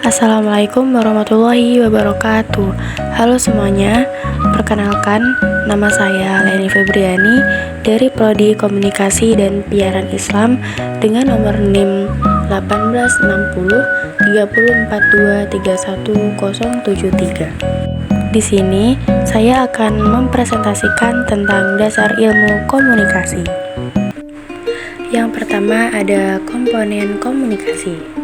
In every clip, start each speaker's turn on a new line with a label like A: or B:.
A: Assalamualaikum warahmatullahi wabarakatuh. Halo semuanya, perkenalkan nama saya Leni Febriani dari Prodi Komunikasi dan Penyiaran Islam dengan nomor NIM 1860343131073. Di sini saya akan mempresentasikan tentang dasar ilmu komunikasi. Yang pertama ada komponen komunikasi.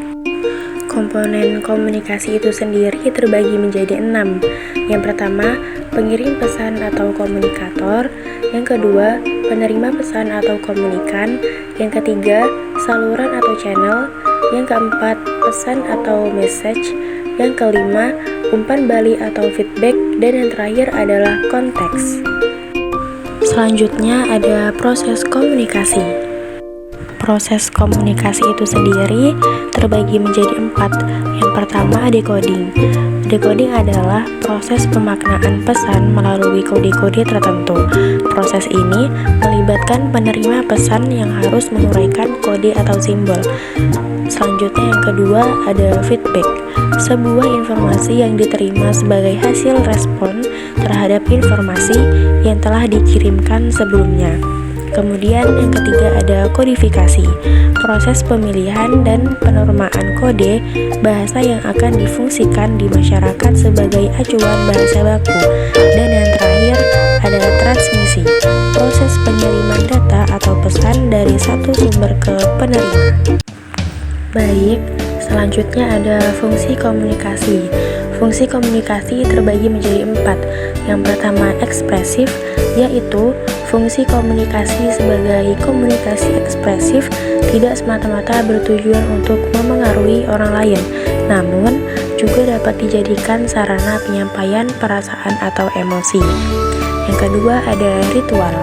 A: Komponen komunikasi itu sendiri terbagi menjadi 6. Yang pertama, pengirim pesan atau komunikator. Yang kedua, penerima pesan atau komunikan. Yang ketiga, saluran atau channel. Yang keempat, pesan atau message. Yang kelima, umpan balik atau feedback. Dan yang terakhir adalah konteks. Selanjutnya ada proses komunikasi. Proses komunikasi itu sendiri terbagi menjadi 4. Yang pertama, decoding. Decoding adalah proses pemaknaan pesan melalui kode-kode tertentu. Proses ini melibatkan penerima pesan yang harus menguraikan kode atau simbol. Selanjutnya yang kedua ada feedback. Sebuah informasi yang diterima sebagai hasil respon terhadap informasi yang telah dikirimkan sebelumnya. Kemudian yang ketiga ada kodifikasi, proses pemilihan dan penormaan kode bahasa yang akan difungsikan di masyarakat sebagai acuan bahasa baku. Dan yang terakhir ada transmisi, proses pengiriman data atau pesan dari satu sumber ke penerima. Baik, selanjutnya ada fungsi komunikasi. Fungsi komunikasi terbagi menjadi 4. Yang pertama ekspresif, yaitu fungsi komunikasi sebagai komunikasi ekspresif tidak semata-mata bertujuan untuk memengaruhi orang lain, namun juga dapat dijadikan sarana penyampaian perasaan atau emosi. Yang kedua ada ritual.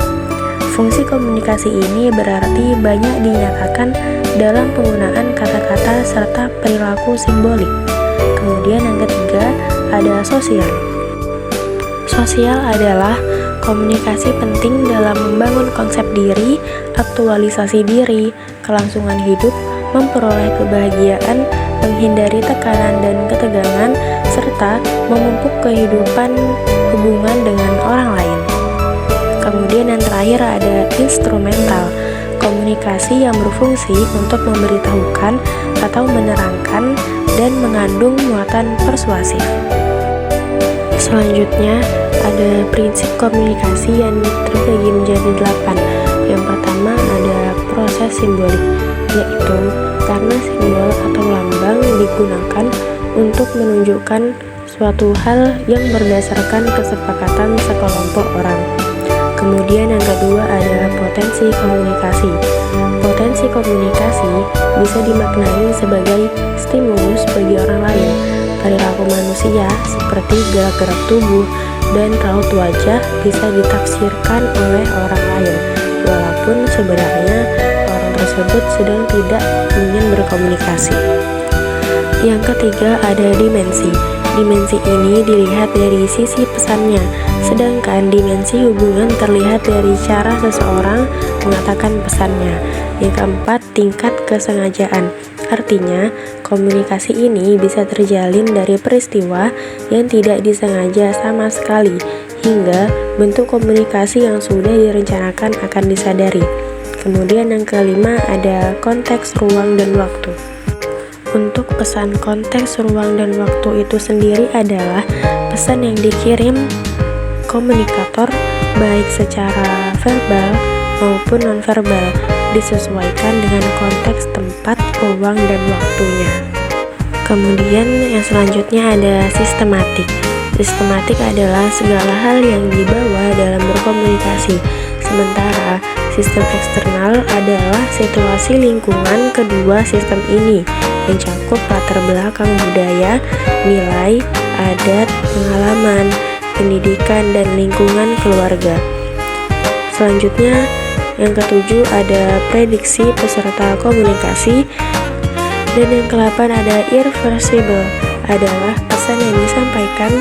A: Fungsi komunikasi ini berarti banyak dinyatakan dalam penggunaan kata-kata serta perilaku simbolik. Kemudian yang ketiga ada sosial. Sosial adalah komunikasi penting dalam membangun konsep diri, aktualisasi diri, kelangsungan hidup, memperoleh kebahagiaan, menghindari tekanan dan ketegangan, serta memupuk kehidupan hubungan dengan orang lain. Kemudian yang terakhir ada instrumental, komunikasi yang berfungsi untuk memberitahukan atau menerangkan dan mengandung muatan persuasif. Selanjutnya ada prinsip komunikasi yang terbagi menjadi 8. Yang pertama ada proses simbolik, yaitu karena simbol atau lambang digunakan untuk menunjukkan suatu hal yang berdasarkan kesepakatan sekelompok orang. Kemudian yang kedua ada potensi komunikasi. Potensi komunikasi bisa dimaknai sebagai stimulus bagi orang lain. Perilaku manusia seperti gerak-gerak tubuh dan raut wajah bisa ditafsirkan oleh orang lain, walaupun sebenarnya orang tersebut sedang tidak ingin berkomunikasi. Yang ketiga ada dimensi. Dimensi ini dilihat dari sisi pesannya, sedangkan dimensi hubungan terlihat dari cara seseorang mengatakan pesannya. Yang keempat, tingkat kesengajaan. Artinya, komunikasi ini bisa terjalin dari peristiwa yang tidak disengaja sama sekali, hingga bentuk komunikasi yang sudah direncanakan akan disadari. Kemudian yang kelima ada konteks ruang dan waktu. Untuk pesan konteks ruang dan waktu itu sendiri adalah pesan yang dikirim komunikator baik secara verbal maupun nonverbal, disesuaikan dengan konteks tempat, ruang, dan waktunya. Kemudian yang selanjutnya ada sistematik. Sistematik adalah segala hal yang dibawa dalam berkomunikasi, sementara sistem eksternal adalah situasi lingkungan kedua sistem ini, mencakup latar belakang budaya, nilai, adat, pengalaman, pendidikan, dan lingkungan keluarga. Selanjutnya, yang ketujuh ada prediksi peserta komunikasi. Dan yang ke-8 ada irreversible, adalah pesan yang disampaikan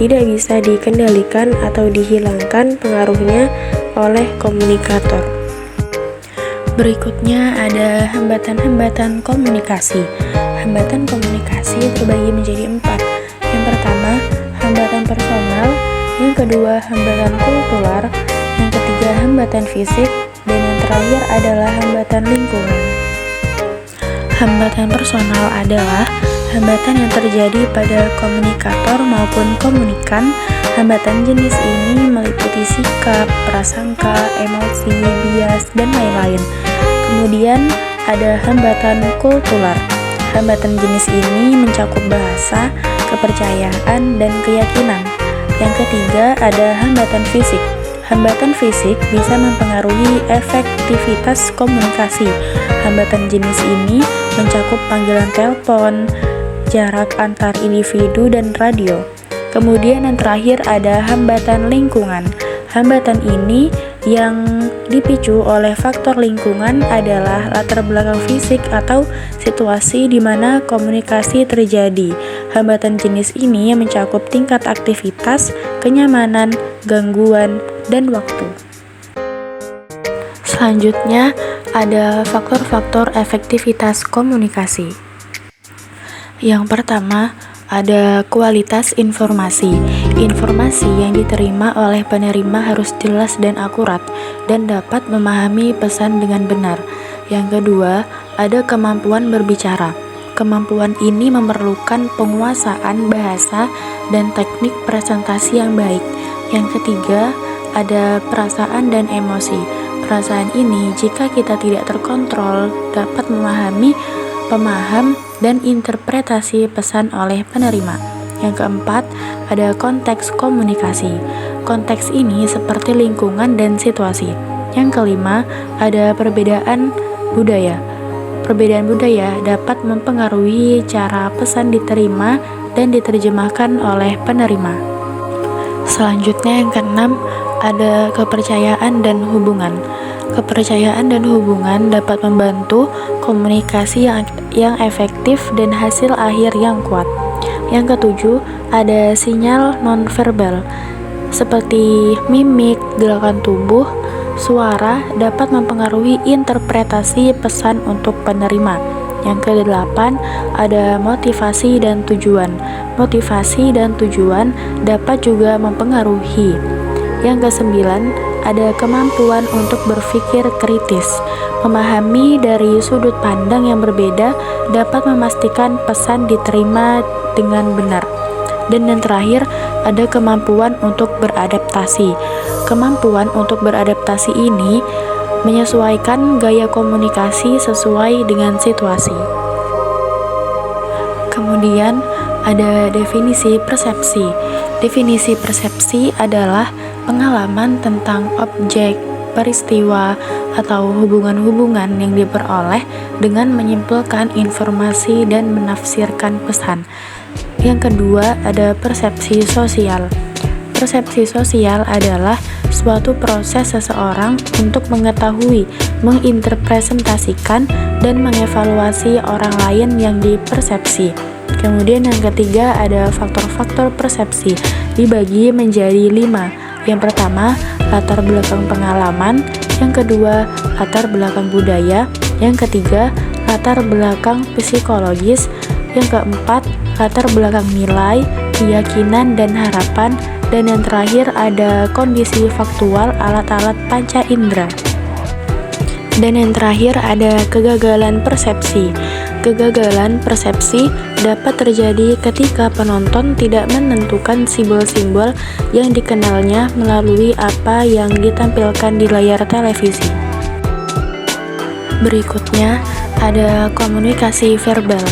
A: tidak bisa dikendalikan atau dihilangkan pengaruhnya oleh komunikator. Berikutnya ada hambatan-hambatan komunikasi.
B: hambatan komunikasi terbagi menjadi 4. Yang pertama, hambatan personal, yang kedua, hambatan kultural, yang ketiga, hambatan fisik, dan yang terakhir adalah hambatan lingkungan. Hambatan personal adalah hambatan yang terjadi pada komunikator maupun komunikan. Hambatan jenis ini meliputi sikap, prasangka, emosi, bias, dan lain-lain. Kemudian ada hambatan kultural. Hambatan jenis ini mencakup bahasa, kepercayaan, dan keyakinan. Yang ketiga ada hambatan fisik. Hambatan fisik bisa mempengaruhi efektivitas komunikasi. Hambatan jenis ini mencakup panggilan telepon, jarak antar individu, dan radio. Kemudian yang terakhir ada hambatan lingkungan. Hambatan ini yang dipicu oleh faktor lingkungan adalah latar belakang fisik atau situasi di mana komunikasi terjadi. Hambatan jenis ini mencakup tingkat aktivitas, kenyamanan, gangguan, dan waktu. Selanjutnya ada faktor-faktor efektivitas komunikasi. Yang pertama, ada kualitas informasi. Informasi yang diterima oleh penerima harus jelas dan akurat dan dapat memahami pesan dengan benar. Yang kedua, ada kemampuan berbicara. Kemampuan ini memerlukan penguasaan bahasa dan teknik presentasi yang baik. Yang ketiga, ada perasaan dan emosi. Perasaan ini jika kita tidak terkontrol dapat pemaham dan interpretasi pesan oleh penerima. Yang keempat, ada konteks komunikasi. Konteks ini seperti lingkungan dan situasi. Yang kelima, ada perbedaan budaya. Perbedaan budaya dapat mempengaruhi cara pesan diterima dan diterjemahkan oleh penerima. Selanjutnya yang keenam, ada kepercayaan dan hubungan. Kepercayaan dan hubungan dapat membantu komunikasi yang efektif dan hasil akhir yang kuat. Yang ketujuh, ada sinyal nonverbal seperti mimik, gerakan tubuh, suara dapat mempengaruhi interpretasi pesan untuk penerima. Yang kedelapan, ada motivasi dan tujuan. Motivasi dan tujuan dapat juga mempengaruhi. Yang kesembilan, ada kemampuan untuk berpikir kritis. Memahami dari sudut pandang yang berbeda dapat memastikan pesan diterima dengan benar. Dan yang terakhir, ada kemampuan untuk beradaptasi. Kemampuan untuk beradaptasi ini menyesuaikan gaya komunikasi sesuai dengan situasi. Kemudian ada definisi persepsi. Definisi persepsi adalah pengalaman tentang objek, peristiwa, atau hubungan-hubungan yang diperoleh dengan menyimpulkan informasi dan menafsirkan pesan. Yang kedua, ada persepsi sosial. Persepsi sosial adalah suatu proses seseorang untuk mengetahui, menginterpretasikan, dan mengevaluasi orang lain yang dipersepsi. Kemudian yang ketiga ada faktor-faktor persepsi, dibagi menjadi 5. Yang pertama, latar belakang pengalaman. Yang kedua, latar belakang budaya. Yang ketiga, latar belakang psikologis. Yang keempat, latar belakang nilai, keyakinan, dan harapan. Dan yang terakhir ada kondisi faktual alat-alat panca indera. Dan yang terakhir ada kegagalan persepsi. Kegagalan persepsi dapat terjadi ketika penonton tidak menentukan simbol-simbol yang dikenalnya melalui apa yang ditampilkan di layar televisi. Berikutnya ada komunikasi verbal.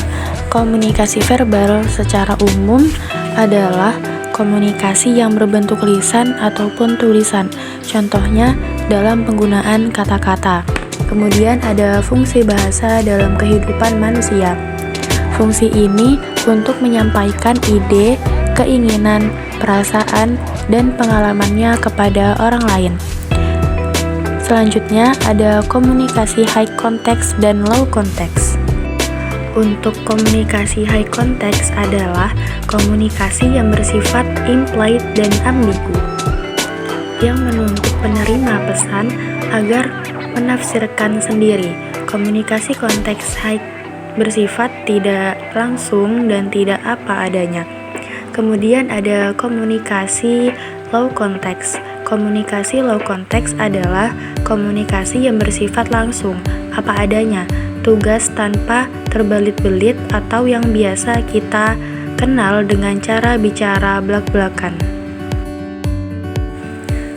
B: Komunikasi verbal secara umum adalah komunikasi yang berbentuk lisan ataupun tulisan. Contohnya dalam penggunaan kata-kata. Kemudian ada fungsi bahasa dalam kehidupan manusia. Fungsi ini untuk menyampaikan ide, keinginan, perasaan, dan pengalamannya kepada orang lain. Selanjutnya ada komunikasi high context dan low context. Untuk komunikasi high context adalah komunikasi yang bersifat implied dan ambigu, yang menuntut penerima pesan agar menafsirkan sendiri. Komunikasi konteks high bersifat tidak langsung dan tidak apa adanya. Kemudian ada komunikasi low context. Komunikasi low context adalah komunikasi yang bersifat langsung, apa adanya, tugas tanpa terbelit-belit atau yang biasa kita kenal dengan cara bicara blak-blakan.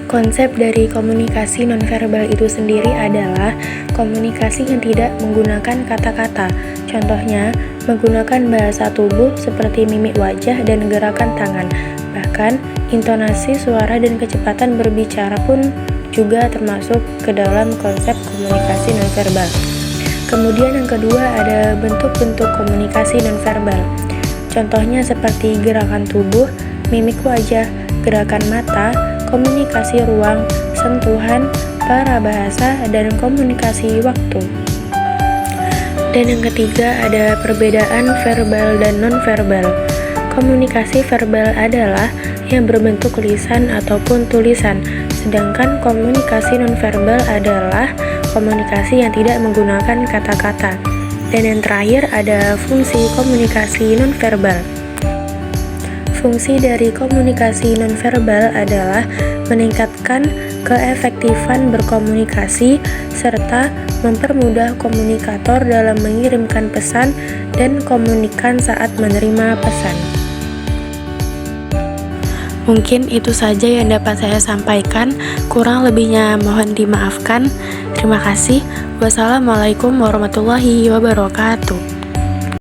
B: Konsep dari komunikasi nonverbal itu sendiri adalah komunikasi yang tidak menggunakan kata-kata. Contohnya, menggunakan bahasa tubuh seperti mimik wajah dan gerakan tangan. Bahkan, intonasi suara dan kecepatan berbicara pun juga termasuk ke dalam konsep komunikasi nonverbal. Kemudian yang kedua ada bentuk-bentuk komunikasi nonverbal. Contohnya seperti gerakan tubuh, mimik wajah, gerakan mata, komunikasi ruang, sentuhan, parabahasa, dan komunikasi waktu. Dan yang ketiga ada perbedaan verbal dan nonverbal. Komunikasi verbal adalah yang berbentuk lisan ataupun tulisan, sedangkan komunikasi nonverbal adalah komunikasi yang tidak menggunakan kata-kata. Dan yang terakhir ada fungsi komunikasi nonverbal. Fungsi dari komunikasi nonverbal adalah meningkatkan keefektifan berkomunikasi serta mempermudah komunikator dalam mengirimkan pesan dan komunikan saat menerima pesan. Mungkin itu saja yang dapat saya sampaikan, kurang lebihnya mohon dimaafkan. Terima kasih. Wassalamualaikum warahmatullahi wabarakatuh.